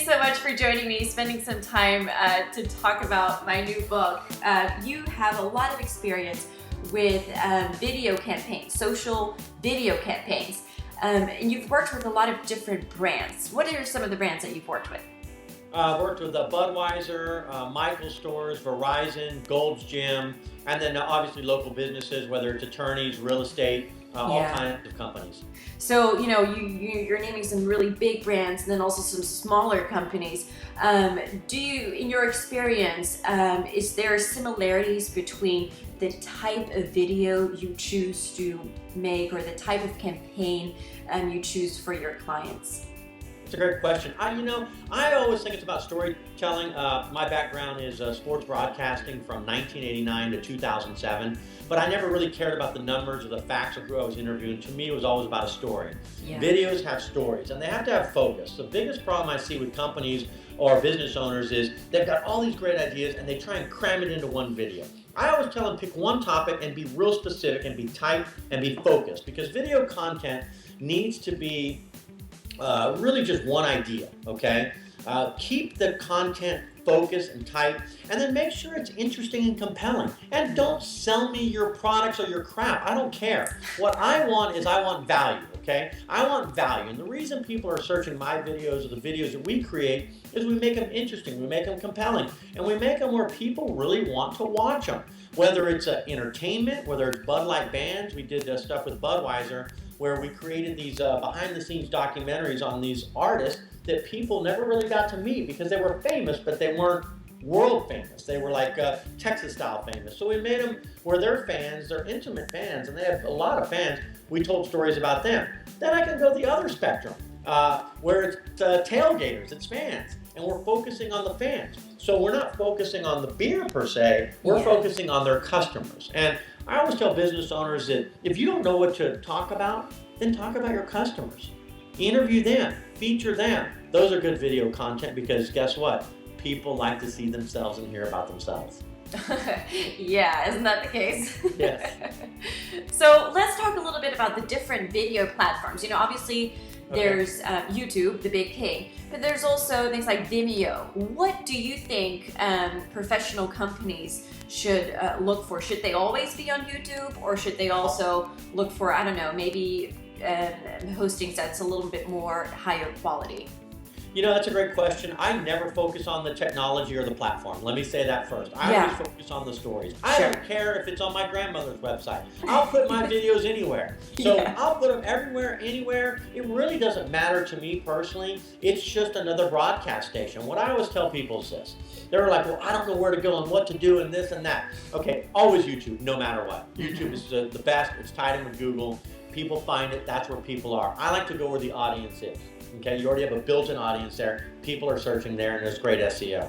so much for joining me, spending some time to talk about my new book. You have a lot of experience with video campaigns, social video campaigns, and you've worked with a lot of different brands. What are some of the brands that you've worked with? Worked with Budweiser, Michael Stores, Verizon, Gold's Gym, and then obviously local businesses, whether it's attorneys, real estate, all kinds of companies. So, you're naming some really big brands and then also some smaller companies. Do you, in your experience, is there similarities between the type of video you choose to make or the type of campaign you choose for your clients? It's a great question. I always think it's about storytelling. My background is sports broadcasting from 1989 to 2007, but I never really cared about the numbers or the facts of who I was interviewing. To me, it was always about a story. Yeah. Videos have stories, and they have to have focus. The biggest problem I see with companies or business owners is they've got all these great ideas, and they try and cram it into one video. I always tell them pick one topic and be real specific and be tight and be focused, because video content needs to be really just one idea, okay? Keep the content focused and tight, and then make sure it's interesting and compelling. And don't sell me your products or your crap. I don't care. What I want is I want value, okay? I want value. And the reason people are searching my videos or the videos that we create is we make them interesting, we make them compelling, and we make them where people really want to watch them. Whether it's entertainment, whether it's Bud Light bands, we did stuff with Budweiser, where we created these behind-the-scenes documentaries on these artists that people never really got to meet because they were famous, but they weren't world famous. They were like Texas-style famous. So we made them where they're fans, they're intimate fans, and they have a lot of fans. We told stories about them. Then I can go the other spectrum, where it's tailgaters, it's fans, and we're focusing on the fans. So we're not focusing on the beer per se, we're focusing on their customers. And I always tell business owners that if you don't know what to talk about, then talk about your customers. Interview them, feature them. Those are good video content because guess what? People like to see themselves and hear about themselves. Yeah, isn't that the case? Yes. So let's talk a little bit about the different video platforms. Obviously there's YouTube, the big king, but there's also things like Vimeo. What do you think professional companies should look for? Should they always be on YouTube, or should they also look for, I don't know, maybe hosting that's a little bit more higher quality? That's a great question. I never focus on the technology or the platform. Let me say that first. I always focus on the stories. I don't care if it's on my grandmother's website. I'll put my videos anywhere. So I'll put them everywhere, anywhere. It really doesn't matter to me personally. It's just another broadcast station. What I always tell people is this. They're like, well, I don't know where to go and what to do and this and that. Okay, always YouTube, no matter what. YouTube is the best. It's tied in with Google. People find it. That's where people are. I like to go where the audience is. Okay, you already have a built-in audience there. People are searching there, and there's great SEO.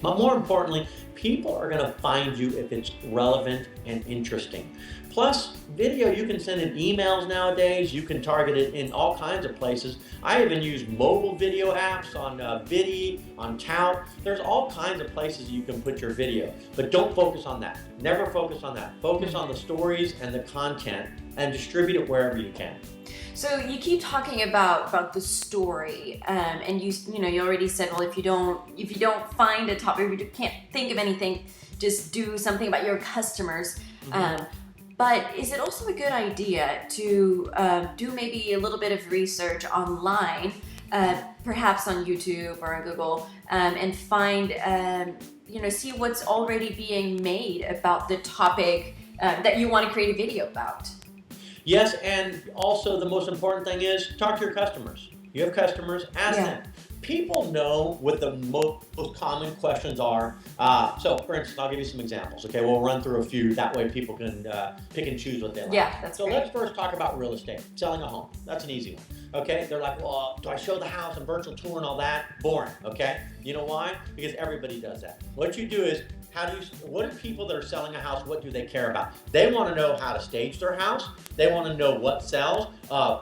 But more importantly, people are going to find you if it's relevant and interesting. Plus, video, you can send in emails nowadays. You can target it in all kinds of places. I even use mobile video apps on Vidi, on Tout. There's all kinds of places you can put your video. But don't focus on that. Never focus on that. Focus on the stories and the content and distribute it wherever you can. So you keep talking about the story, and you already said, well, if you don't find a topic, if you can't think of anything, just do something about your customers. But is it also a good idea to do maybe a little bit of research online, perhaps on YouTube or on Google, and find see what's already being made about the topic that you want to create a video about? Yes, and also the most important thing is talk to your customers. You have customers, ask them. People know what the most common questions are. So, for instance, I'll give you some examples. Okay, we'll run through a few. That way people can pick and choose what they like. Yeah, that's so great. Let's first talk about real estate, selling a home. That's an easy one. Okay, they're like, well, do I show the house and virtual tour and all that? Boring, okay? You know why? Because everybody does that. What you do is, what do people that are selling a house, what do they care about? They want to know how to stage their house. They want to know what sells,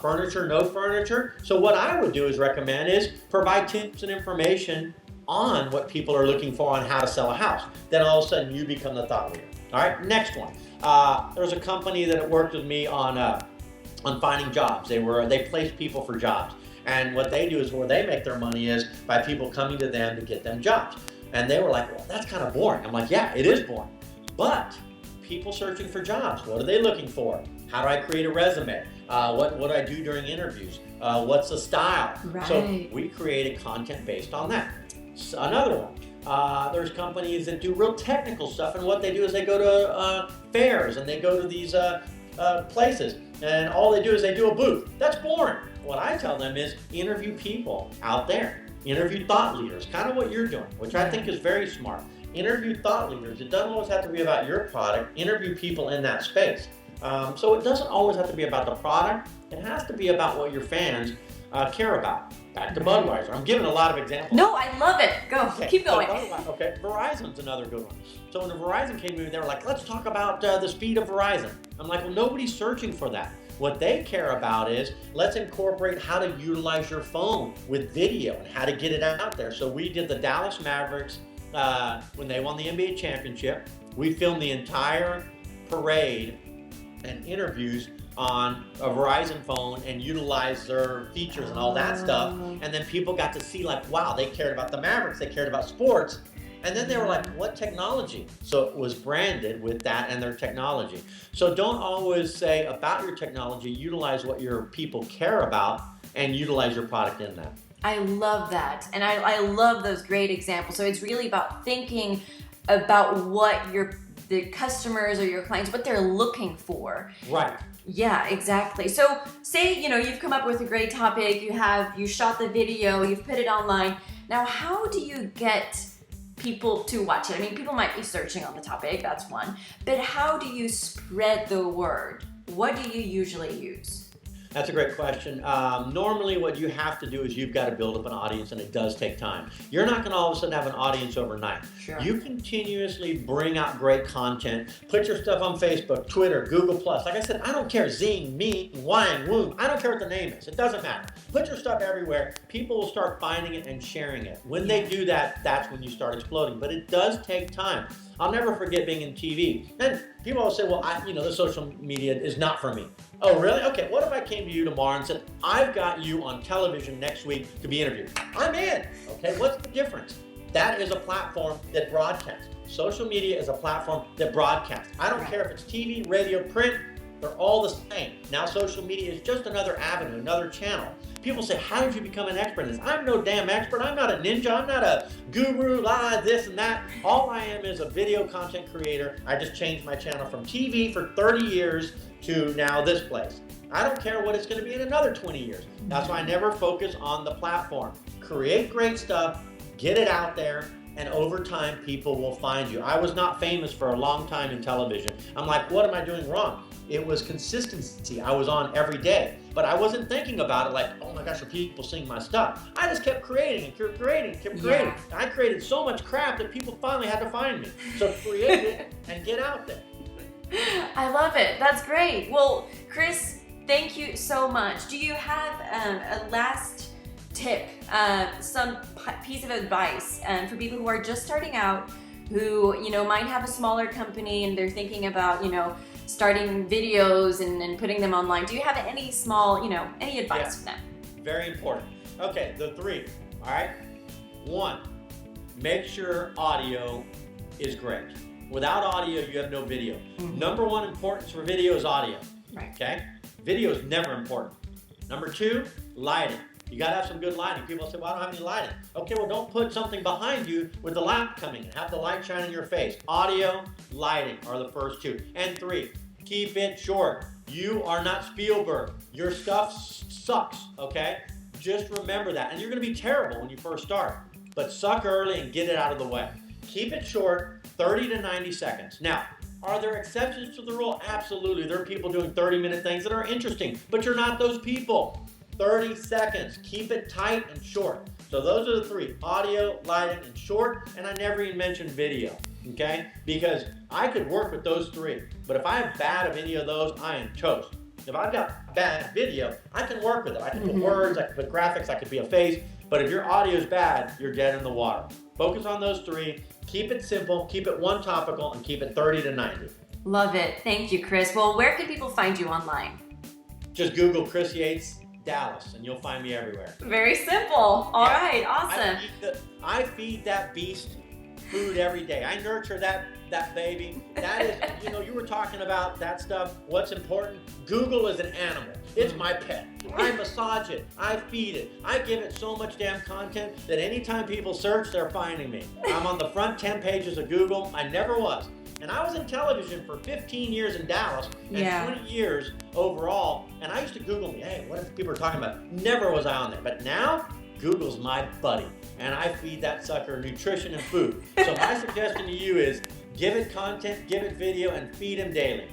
furniture, no furniture. So what I would do is recommend is provide tips and information on what people are looking for on how to sell a house. Then all of a sudden you become the thought leader. All right, next one. There's a company that worked with me on finding jobs. They placed people for jobs. And what they do is where they make their money is by people coming to them to get them jobs. And they were like, well, that's kind of boring. I'm like, yeah, it is boring. But people searching for jobs, what are they looking for? How do I create a resume? What do I do during interviews? What's the style? Right. So we created content based on that. So another one, there's companies that do real technical stuff, and what they do is they go to fairs and they go to these places, and all they do is they do a booth. That's boring. What I tell them is interview people out there. Interview thought leaders, kind of what you're doing, which I think is very smart. Interview thought leaders. It doesn't always have to be about your product. Interview people in that space. So it doesn't always have to be about the product. It has to be about what your fans care about. Back to Budweiser. I'm giving a lot of examples. No, I love it. Go. Okay, Keep going. Okay, Verizon's another good one. So when the Verizon came in, they were like, let's talk about the speed of Verizon. I'm like, well, nobody's searching for that. What they care about is, let's incorporate how to utilize your phone with video and how to get it out there. So we did the Dallas Mavericks when they won the NBA championship. We filmed the entire parade and interviews on a Verizon phone and utilized their features and all that stuff. And then people got to see like, wow, they cared about the Mavericks, they cared about sports. And then they were like, what technology? So it was branded with that and their technology. So don't always say about your technology, utilize what your people care about and utilize your product in that. I love that. And I love those great examples. So it's really about thinking about what the customers or your clients, what they're looking for. Right. Yeah, exactly. So say, you've come up with a great topic, you shot the video, you've put it online. Now, how do you get people to watch it? I mean, people might be searching on the topic, that's one. But how do you spread the word? What do you usually use? That's a great question. Normally what you have to do is you've got to build up an audience, and it does take time. You're not going to all of a sudden have an audience overnight. Sure. You continuously bring out great content. Put your stuff on Facebook, Twitter, Google+. Like I said, I don't care, Zing, Me, Wang, Woom. I don't care what the name is. It doesn't matter. Put your stuff everywhere. People will start finding it and sharing it. When they do that, that's when you start exploding. But it does take time. I'll never forget being in TV. And people always say, well, the social media is not for me. Oh, really? Okay, what if I came to you tomorrow and said, I've got you on television next week to be interviewed? I'm in. Okay, what's the difference? That is a platform that broadcasts. Social media is a platform that broadcasts. I don't care if it's TV, radio, print, they're all the same. Now social media is just another avenue, another channel. People say, how did you become an expert in this? I'm no damn expert. I'm not a ninja. I'm not a guru, this and that. All I am is a video content creator. I just changed my channel from TV for 30 years to now this place. I don't care what it's going to be in another 20 years. That's why I never focus on the platform. Create great stuff, get it out there, and over time, people will find you. I was not famous for a long time in television. I'm like, what am I doing wrong? It was consistency. I was on every day, but I wasn't thinking about it like, oh my gosh, are people seeing my stuff? I just kept creating and kept creating. Yeah. I created so much crap that people finally had to find me. So create it and get out there. I love it. That's great. Well, Chris, thank you so much. Do you have a last tip, some piece of advice for people who are just starting out, who might have a smaller company and they're thinking about starting videos and putting them online? Do you have any small any advice for them? Very important. Okay, the 3. All right. 1, make sure audio is great. Without audio, you have no video. Mm-hmm. Number 1 importance for video is audio. Right. Okay. Video is never important. Number 2, lighting. You gotta have some good lighting. People say, well, I don't have any lighting. Okay, well, don't put something behind you with the light coming in. Have the light shine in your face. Audio, lighting are the first 2. And 3, keep it short. You are not Spielberg. Your stuff sucks, okay? Just remember that. And you're gonna be terrible when you first start. But suck early and get it out of the way. Keep it short, 30 to 90 seconds. Now, are there exceptions to the rule? Absolutely. There are people doing 30-minute things that are interesting, but you're not those people. 30 seconds. Keep it tight and short. So those are the 3, audio, lighting, and short, and I never even mentioned video, okay? Because I could work with those 3, but if I have bad of any of those, I am toast. If I've got bad video, I can work with it. I can put words, I can put graphics, I can be a face, but if your audio is bad, you're dead in the water. Focus on those 3, keep it simple, keep it one topical, and keep it 30 to 90. Love it. Thank you, Chris. Well, where can people find you online? Just Google Chris Yates, Dallas, and you'll find me everywhere. Very simple. All right, awesome. I feed that beast food every day. I nurture that baby. That is, you were talking about that stuff. What's important? Google is an animal. It's my pet. I massage it. I feed it. I give it so much damn content that anytime people search, they're finding me. I'm on the front 10 pages of Google. I never was. And I was in television for 15 years in Dallas and 20 years overall. And I used to Google me, hey, what if people are talking about? Never was I on there. But now, Google's my buddy. And I feed that sucker nutrition and food. So my suggestion to you is give it content, give it video, and feed him daily.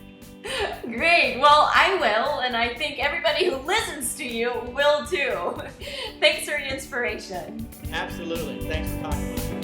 Great. Well, I will, and I think everybody who listens to you will too. Thanks for your inspiration. Absolutely. Thanks for talking with me.